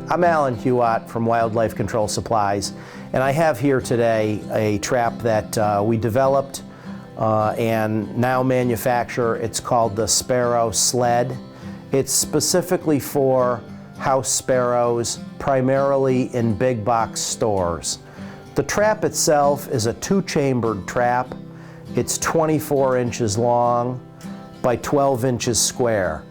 I'm Alan Huot from Wildlife Control Supplies, and I have here today a trap that we developed and now manufacture. It's called the Sparrow Sled. It's specifically for house sparrows, primarily in big box stores. The trap itself is a 2-chambered trap. It's 24 inches long by 12 inches square.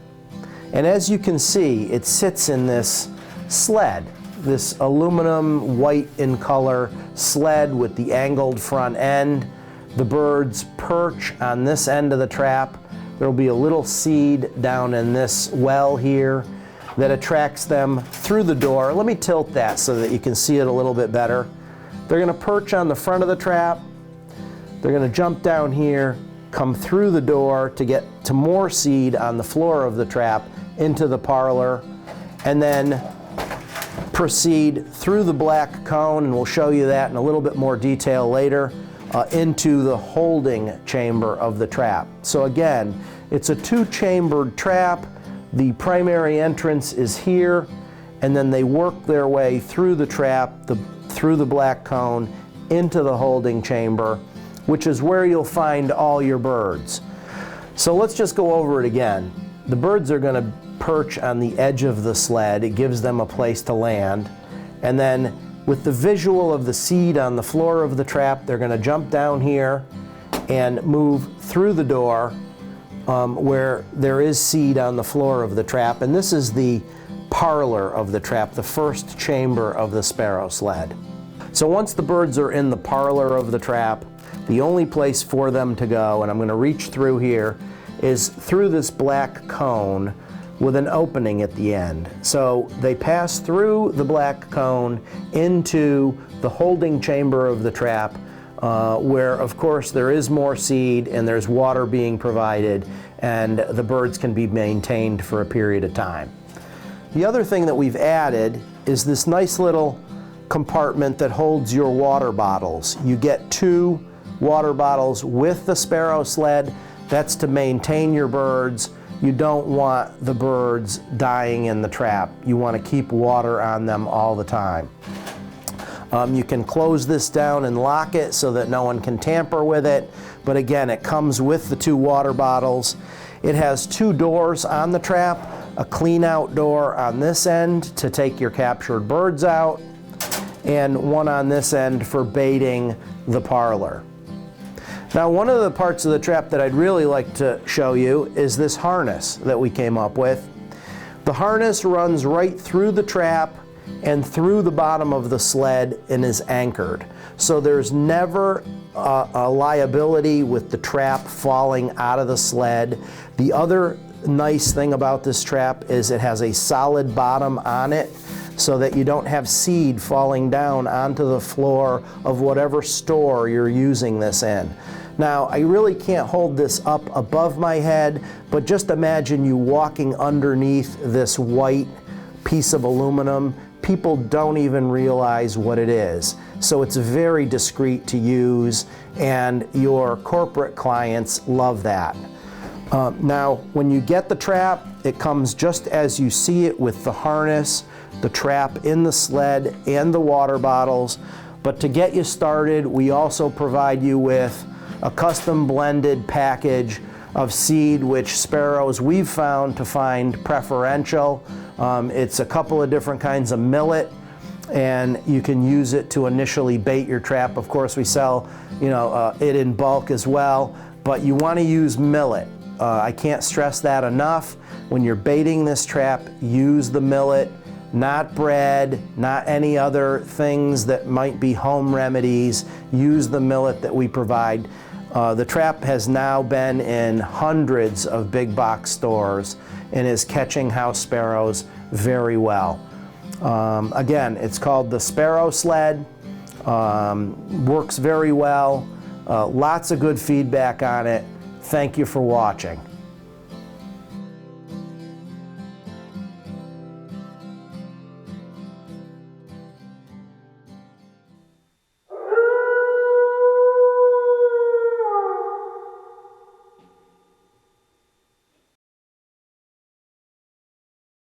And as you can see, it sits in this sled, this aluminum white in color sled with the angled front end. The birds perch on this end of the trap. There will be a little seed down in this well here that attracts them through the door. Let me tilt that so that you can see it a little bit better. They're going to perch on the front of the trap. They're going to jump down here, come through the door to get to more seed on the floor of the trap into the parlor, and then proceed through the black cone, and we'll show you that in a little bit more detail later, into the holding chamber of the trap. So again, it's a 2-chambered trap. The primary entrance is here, and then they work their way through the trap, through the black cone, into the holding chamber, which is where you'll find all your birds. So let's just go over it again. The birds are going to perch on the edge of the sled. It gives them a place to land. And then with the visual of the seed on the floor of the trap, they're going to jump down here and move through the door where there is seed on the floor of the trap. And this is the parlor of the trap, the first chamber of the Sparrow Sled. So once the birds are in the parlor of the trap, the only place for them to go, and I'm going to reach through here, is through this black cone with an opening at the end. So they pass through the black cone into the holding chamber of the trap, where of course there is more seed and there's water being provided, and the birds can be maintained for a period of time. The other thing that we've added is this nice little compartment that holds your water bottles. You get 2 water bottles with the Sparrow Sled. That's to maintain your birds. You don't want the birds dying in the trap. You want to keep water on them all the time. You can close this down and lock it so that no one can tamper with it. But again, it comes with the 2 water bottles. It has 2 doors on the trap, a clean out door on this end to take your captured birds out, and one on this end for baiting the parlor. Now, one of the parts of the trap that I'd really like to show you is this harness that we came up with. The harness runs right through the trap and through the bottom of the sled and is anchored. So there's never a liability with the trap falling out of the sled. The other nice thing about this trap is it has a solid bottom on it, so that you don't have seed falling down onto the floor of whatever store you're using this in. Now, I really can't hold this up above my head, but just imagine you walking underneath this white piece of aluminum. People don't even realize what it is. So it's very discreet to use, and your corporate clients love that. Now, when you get the trap, it comes just as you see it with the harness, the trap in the sled, and the water bottles. But to get you started, we also provide you with a custom blended package of seed which sparrows we've found to find preferential. It's a couple of different kinds of millet, and you can use it to initially bait your trap. Of course, we sell it in bulk as well, but you want to use millet. I can't stress that enough. When you're baiting this trap, use the millet, not bread, not any other things that might be home remedies. Use the millet that we provide. The trap has now been in hundreds of big box stores and is catching house sparrows very well. Again, it's called the Sparrow Sled. Works very well. Lots of good feedback on it. Thank you for watching.